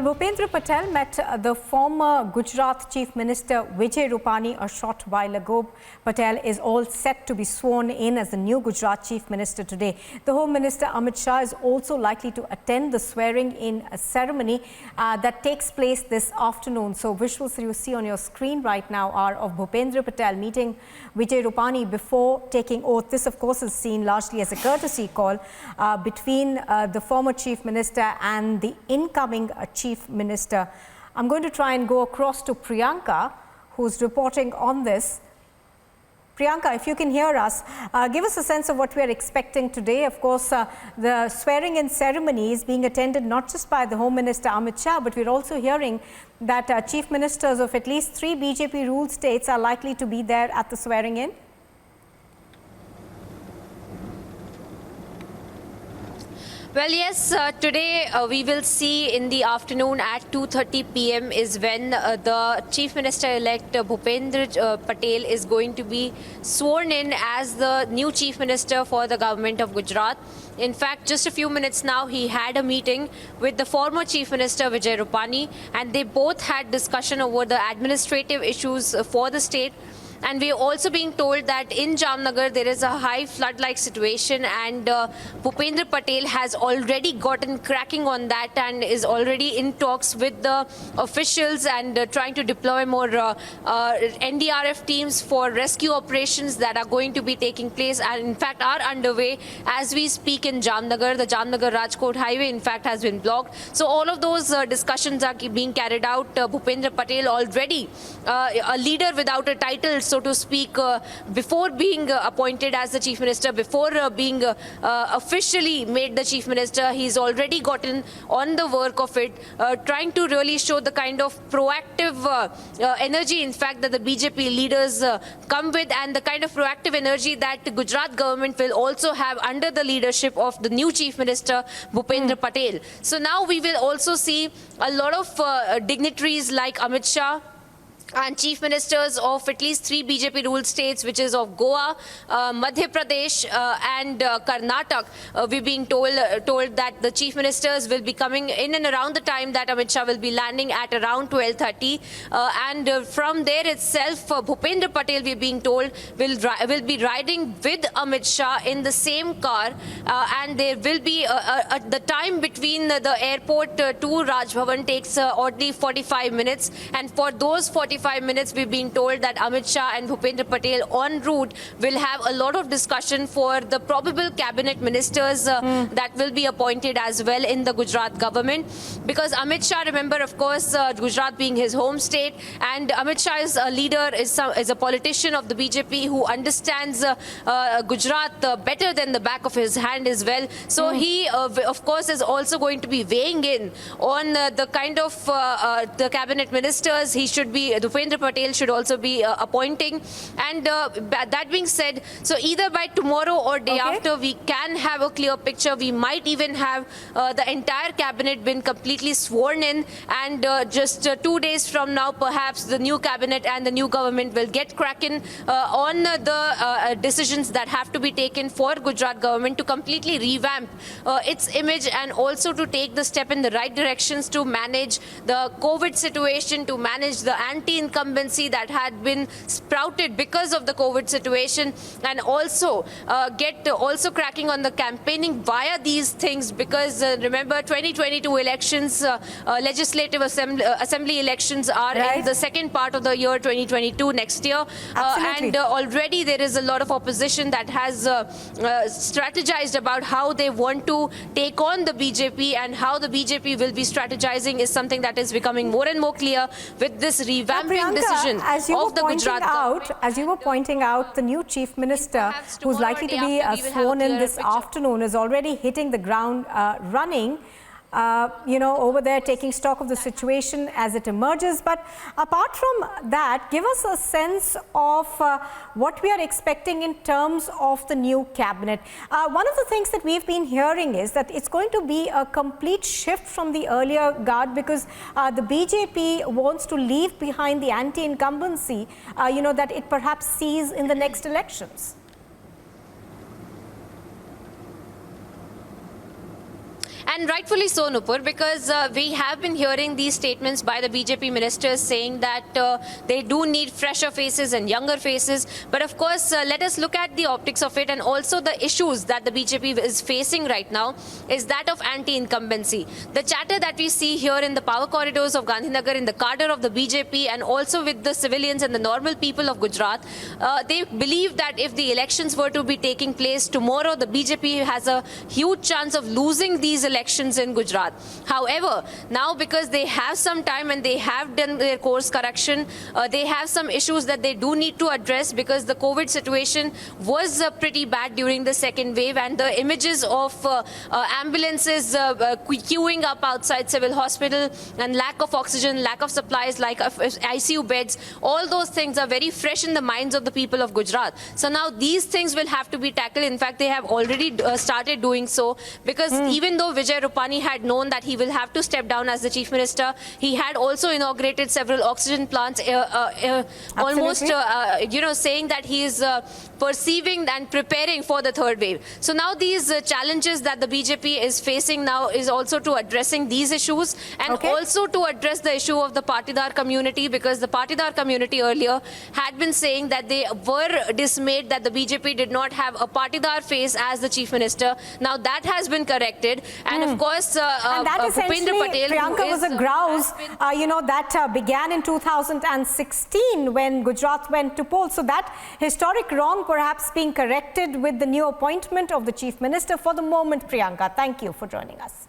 Bhupendra Patel met the former Gujarat Chief Minister Vijay Rupani a short while ago. Patel is all set to be sworn in as the new Gujarat Chief Minister today. The Home Minister Amit Shah is also likely to attend the swearing-in ceremony that takes place this afternoon. So visuals that you see on your screen right now are of Bhupendra Patel meeting Vijay Rupani before taking oath. This, of course, is seen largely as a courtesy call between the former Chief Minister and the incoming Chief Minister. I'm going to try and go across to Priyanka, who's reporting on this. Priyanka, if you can hear us, give us a sense of what we are expecting today. Of course, the swearing-in ceremony is being attended not just by the Home Minister Amit Shah, but we're also hearing that Chief Ministers of at least 3 BJP-ruled states are likely to be there at the swearing-in. Well, yes, today we will see in the afternoon at 2:30 p.m. is when the Chief Minister-elect Bhupendra Patel is going to be sworn in as the new Chief Minister for the government of Gujarat. In fact, just a few minutes now, he had a meeting with the former Chief Minister Vijay Rupani, and they both had discussion over the administrative issues for the state. And we are also being told that in Jamnagar there is a high flood-like situation, and Bhupendra Patel has already gotten cracking on that and is already in talks with the officials and trying to deploy more NDRF teams for rescue operations that are going to be taking place and in fact are underway as we speak in Jamnagar. The Jamnagar-Rajkot highway in fact has been blocked. So all of those discussions are being carried out. Bhupendra Patel already a leader without a title, so to speak, before being appointed as the Chief Minister, before being officially made the Chief Minister, he's already gotten on the work of it, trying to really show the kind of proactive energy, in fact, that the BJP leaders come with, and the kind of proactive energy that the Gujarat government will also have under the leadership of the new Chief Minister, Bhupendra Patel. So now we will also see a lot of dignitaries like Amit Shah and chief ministers of at least 3 BJP-ruled states, which is of Goa, Madhya Pradesh and Karnataka. We're being told that the chief ministers will be coming in and around the time that Amit Shah will be landing at around 12:30. And from there itself, Bhupendra Patel, we're being told, will be riding with Amit Shah in the same car. And there will be the time between the airport to Raj Bhavan takes oddly 45 minutes. And for those 45 minutes, we've been told that Amit Shah and Bhupendra Patel en route will have a lot of discussion for the probable cabinet ministers that will be appointed as well in the Gujarat government. Because Amit Shah, remember, of course, Gujarat being his home state, and Amit Shah is a leader, is a politician of the BJP who understands Gujarat better than the back of his hand as well. So he, of course, is also going to be weighing in on the kind of the cabinet ministers he should be, Bhupendra Patel should also be appointing. And that being said, so either by tomorrow or day after, we can have a clear picture. We might even have the entire cabinet been completely sworn in, and just 2 days from now, perhaps the new cabinet and the new government will get cracking on the decisions that have to be taken for Gujarat government to completely revamp its image and also to take the step in the right directions to manage the COVID situation, to manage the anti-incumbency that had been sprouted because of the COVID situation, and also get also cracking on the campaigning via these things, because remember 2022 elections, legislative assembly elections are in the second part of the year 2022 next year, and already there is a lot of opposition that has strategized about how they want to take on the BJP, and how the BJP will be strategizing is something that is becoming more and more clear with this revamping decision of the Gujarat government. As you were pointing out, the new Chief Minister, who's likely to be sworn in this afternoon, is already hitting the ground running. Over there taking stock of the situation as it emerges. But apart from that, give us a sense of what we are expecting in terms of the new cabinet. One of the things that we've been hearing is that it's going to be a complete shift from the earlier guard, because the BJP wants to leave behind the anti-incumbency, that it perhaps sees in the next elections. And rightfully so, Nupur, because we have been hearing these statements by the BJP ministers saying that they do need fresher faces and younger faces. But of course, let us look at the optics of it, and also the issues that the BJP is facing right now is that of anti-incumbency. The chatter that we see here in the power corridors of Gandhinagar, in the cadre of the BJP, and also with the civilians and the normal people of Gujarat, they believe that if the elections were to be taking place tomorrow, the BJP has a huge chance of losing these elections in Gujarat. However, now because they have some time and they have done their course correction, they have some issues that they do need to address, because the COVID situation was pretty bad during the second wave, and the images of ambulances queuing up outside civil hospital and lack of oxygen, lack of supplies, like ICU beds, all those things are very fresh in the minds of the people of Gujarat. So now these things will have to be tackled. In fact, they have already started doing so, because even though Vijay Rupani had known that he will have to step down as the chief minister, he had also inaugurated several oxygen plants, almost saying that he is perceiving and preparing for the third wave. So now these challenges that the BJP is facing now is also to addressing these issues, and also to address the issue of the Patidar community, because the Patidar community earlier had been saying that they were dismayed that the BJP did not have a Patidar face as the chief minister. Now that has been corrected, and of course and that Bhupendra Patel, Priyanka, was a grouse that began in 2016 when Gujarat went to polls. So that historic wrong perhaps being corrected with the new appointment of the chief minister. For the moment, Priyanka, thank you for joining us.